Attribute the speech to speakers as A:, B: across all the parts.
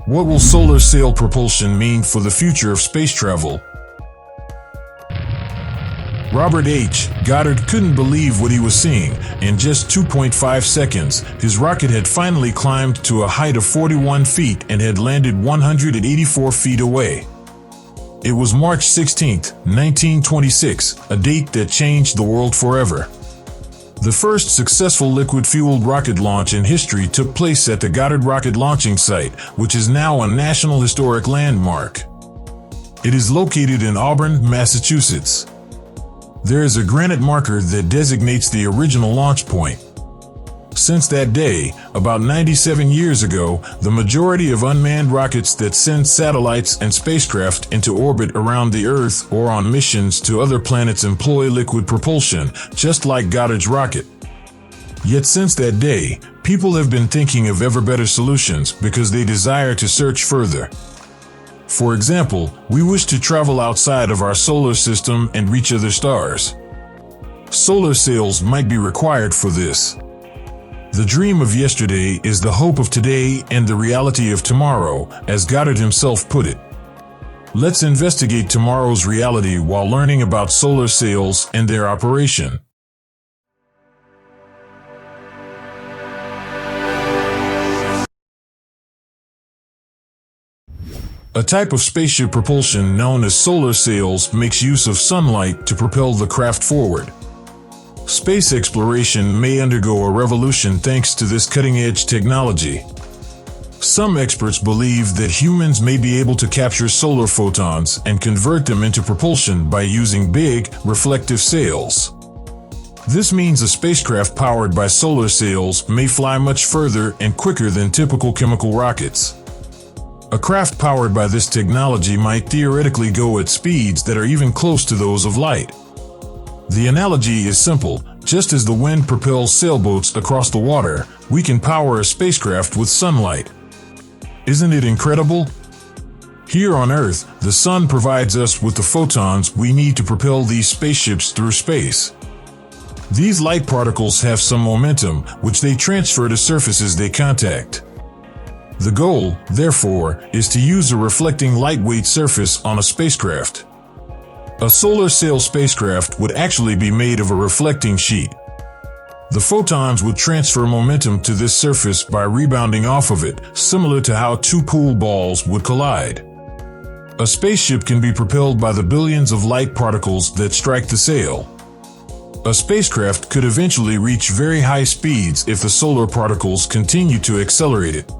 A: What will solar sail propulsion mean for the future of space travel? Robert H. Goddard couldn't believe what he was seeing. In just 2.5 seconds, his rocket had finally climbed to a height of 41 feet and had landed 184 feet away. It was March 16, 1926, a date that changed the world forever. The first successful liquid-fueled rocket launch in history took place at the Goddard Rocket Launching Site, which is now a National Historic Landmark. It is located in Auburn, Massachusetts. There is a granite marker that designates the original launch point. Since that day, about 97 years ago, the majority of unmanned rockets that send satellites and spacecraft into orbit around the Earth or on missions to other planets employ liquid propulsion, just like Goddard's rocket. Yet since that day, people have been thinking of ever better solutions because they desire to search further. For example, we wish to travel outside of our solar system and reach other stars. Solar sails might be required for this. The dream of yesterday is the hope of today and the reality of tomorrow, as Goddard himself put it. Let's investigate tomorrow's reality while learning about solar sails and their operation. A type of spaceship propulsion known as solar sails makes use of sunlight to propel the craft forward. Space exploration may undergo a revolution thanks to this cutting-edge technology. Some experts believe that humans may be able to capture solar photons and convert them into propulsion by using big, reflective sails. This means a spacecraft powered by solar sails may fly much further and quicker than typical chemical rockets. A craft powered by this technology might theoretically go at speeds that are even close to those of light. The analogy is simple. Just as the wind propels sailboats across the water, we can power a spacecraft with sunlight. Isn't it incredible? Here on Earth, the sun provides us with the photons we need to propel these spaceships through space. These light particles have some momentum, which they transfer to surfaces they contact. The goal, therefore, is to use a reflecting lightweight surface on a spacecraft. A solar sail spacecraft would actually be made of a reflecting sheet. The photons would transfer momentum to this surface by rebounding off of it, similar to how two pool balls would collide. A spaceship can be propelled by the billions of light particles that strike the sail. A spacecraft could eventually reach very high speeds if the solar particles continue to accelerate it.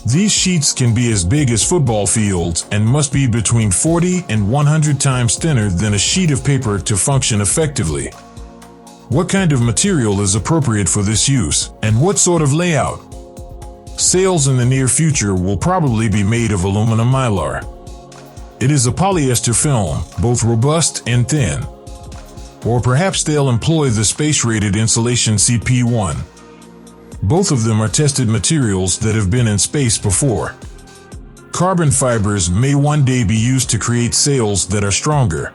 A: These sheets can be as big as football fields and must be between 40 and 100 times thinner than a sheet of paper to function effectively. What kind of material is appropriate for this use, and what sort of layout? Sails in the near future will probably be made of aluminum mylar. It is a polyester film, both robust and thin. Or perhaps they'll employ the space-rated insulation CP1. Both of them are tested materials that have been in space before. Carbon fibers may one day be used to create sails that are stronger.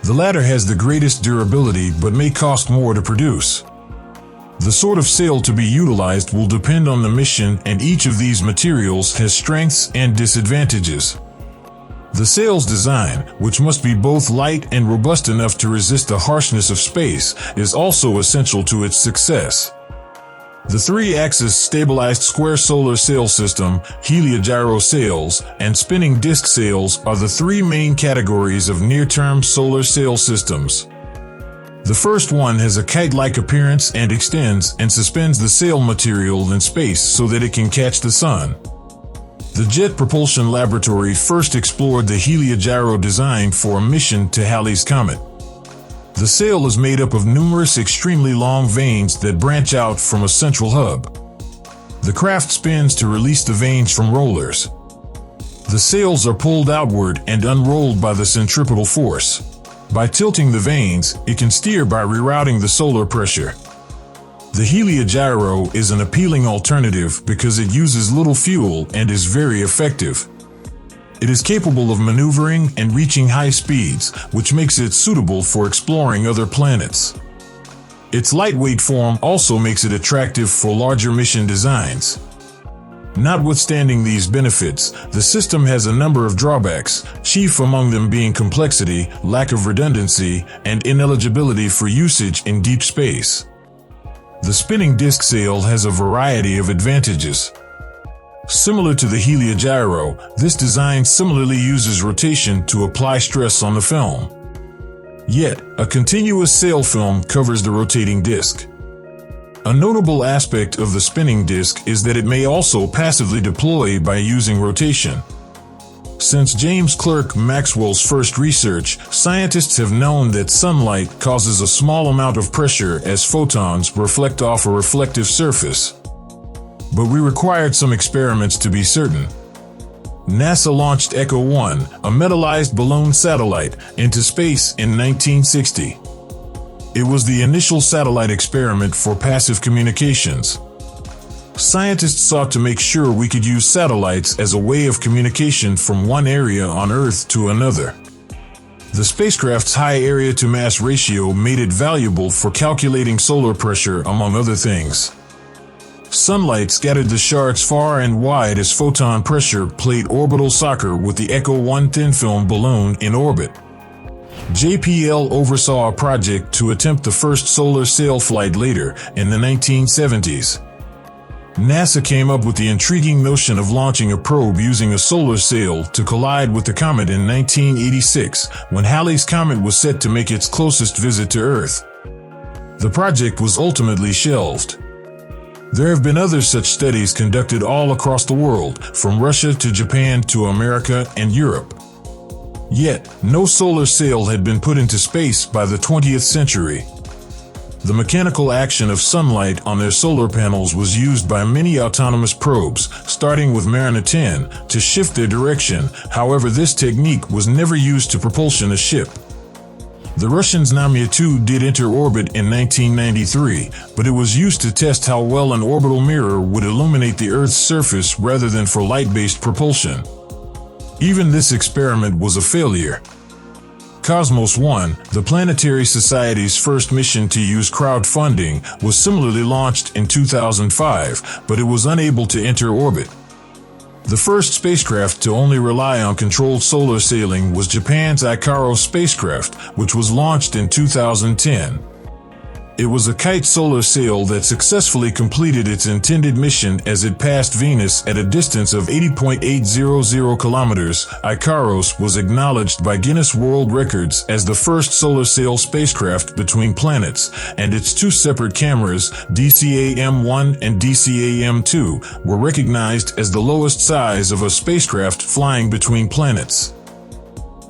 A: The latter has the greatest durability but may cost more to produce. The sort of sail to be utilized will depend on the mission, and each of these materials has strengths and disadvantages. The sail's design, which must be both light and robust enough to resist the harshness of space, is also essential to its success. The three-axis stabilized square solar sail system, heliogyro sails, and spinning disk sails are the three main categories of near-term solar sail systems. The first one has a kite-like appearance and extends and suspends the sail material in space so that it can catch the sun. The Jet Propulsion Laboratory first explored the heliogyro design for a mission to Halley's Comet. The sail is made up of numerous extremely long vanes that branch out from a central hub. The craft spins to release the vanes from rollers. The sails are pulled outward and unrolled by the centripetal force. By tilting the vanes, it can steer by rerouting the solar pressure. The heliogyro is an appealing alternative because it uses little fuel and is very effective. It is capable of maneuvering and reaching high speeds, which makes it suitable for exploring other planets. Its lightweight form also makes it attractive for larger mission designs. Notwithstanding these benefits, the system has a number of drawbacks, chief among them being complexity, lack of redundancy, and ineligibility for usage in deep space. The spinning disk sail has a variety of advantages. Similar to the heliogyro, this design similarly uses rotation to apply stress on the film. Yet, a continuous sail film covers the rotating disc. A notable aspect of the spinning disc is that it may also passively deploy by using rotation. Since James Clerk Maxwell's first research, scientists have known that sunlight causes a small amount of pressure as photons reflect off a reflective surface. But we required some experiments to be certain. NASA launched Echo 1, a metallized balloon satellite, into space in 1960. It was the initial satellite experiment for passive communications. Scientists sought to make sure we could use satellites as a way of communication from one area on Earth to another. The spacecraft's high area-to-mass ratio made it valuable for calculating solar pressure, among other things. Sunlight scattered the shards far and wide as photon pressure played orbital soccer with the Echo 1 thin-film balloon in orbit. JPL oversaw a project to attempt the first solar sail flight later, in the 1970s. NASA came up with the intriguing notion of launching a probe using a solar sail to collide with the comet in 1986, when Halley's Comet was set to make its closest visit to Earth. The project was ultimately shelved. There have been other such studies conducted all across the world, from Russia to Japan to America and Europe. Yet, no solar sail had been put into space by the 20th century. The mechanical action of sunlight on their solar panels was used by many autonomous probes, starting with Mariner 10, to shift their direction. However, this technique was never used to propulsion a ship. The Russians' Namya 2 did enter orbit in 1993, but it was used to test how well an orbital mirror would illuminate the Earth's surface rather than for light-based propulsion. Even this experiment was a failure. Cosmos 1, the Planetary Society's first mission to use crowdfunding, was similarly launched in 2005, but it was unable to enter orbit. The first spacecraft to only rely on controlled solar sailing was Japan's Icaro spacecraft, which was launched in 2010. It was a kite solar sail that successfully completed its intended mission as it passed Venus at a distance of 80.800 kilometers. Icaros was acknowledged by Guinness World Records as the first solar sail spacecraft between planets, and its two separate cameras, DCAM-1 and DCAM-2, were recognized as the lowest size of a spacecraft flying between planets.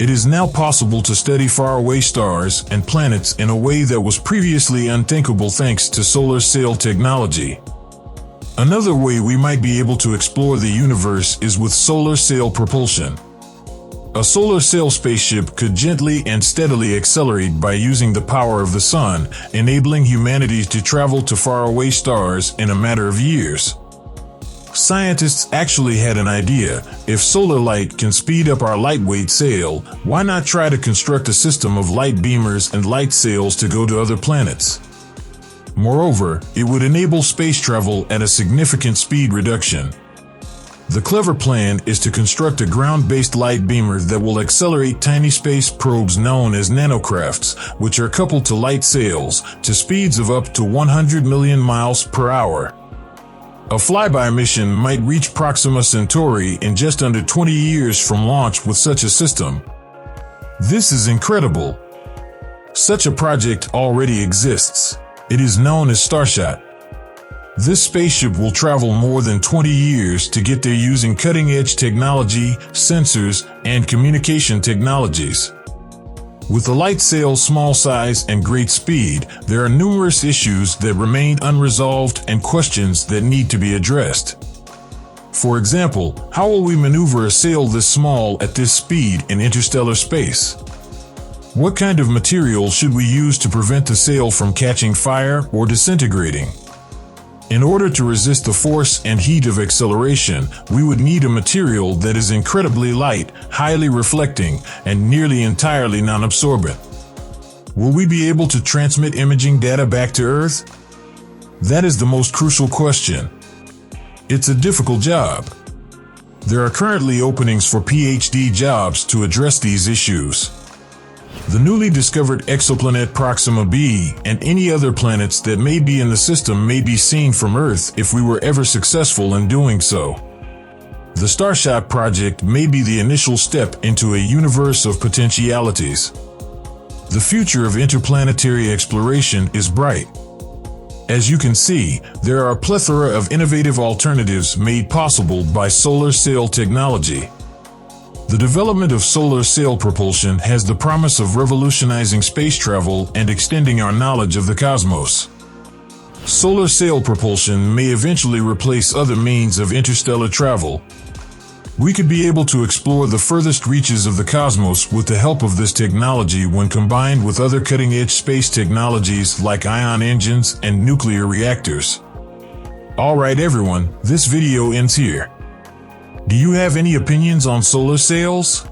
A: It is now possible to study faraway stars and planets in a way that was previously unthinkable thanks to solar sail technology. Another way we might be able to explore the universe is with solar sail propulsion. A solar sail spaceship could gently and steadily accelerate by using the power of the sun, enabling humanity to travel to faraway stars in a matter of years. Scientists actually had an idea. If solar light can speed up our lightweight sail, why not try to construct a system of light beamers and light sails to go to other planets? Moreover, it would enable space travel at a significant speed reduction. The clever plan is to construct a ground-based light beamer that will accelerate tiny space probes known as nanocrafts, which are coupled to light sails, to speeds of up to 100 million miles per hour. A flyby mission might reach Proxima Centauri in just under 20 years from launch with such a system. This is incredible. Such a project already exists. It is known as Starshot. This spaceship will travel more than 20 years to get there using cutting-edge technology, sensors, and communication technologies. With the light sail's small size and great speed, there are numerous issues that remain unresolved and questions that need to be addressed. For example, how will we maneuver a sail this small at this speed in interstellar space? What kind of material should we use to prevent the sail from catching fire or disintegrating? In order to resist the force and heat of acceleration, we would need a material that is incredibly light, highly reflecting, and nearly entirely non-absorbent. Will we be able to transmit imaging data back to Earth? That is the most crucial question. It's a difficult job. There are currently openings for PhD jobs to address these issues. The newly discovered exoplanet Proxima b and any other planets that may be in the system may be seen from Earth if we were ever successful in doing so. The Starshot project may be the initial step into a universe of potentialities. The future of interplanetary exploration is bright. As you can see, there are a plethora of innovative alternatives made possible by solar sail technology. The development of solar sail propulsion has the promise of revolutionizing space travel and extending our knowledge of the cosmos. Solar sail propulsion may eventually replace other means of interstellar travel. We could be able to explore the furthest reaches of the cosmos with the help of this technology when combined with other cutting-edge space technologies like ion engines and nuclear reactors. Alright everyone, this video ends here. Do you have any opinions on solar sails?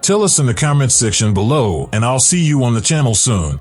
A: Tell us in the comments section below and I'll see you on the channel soon.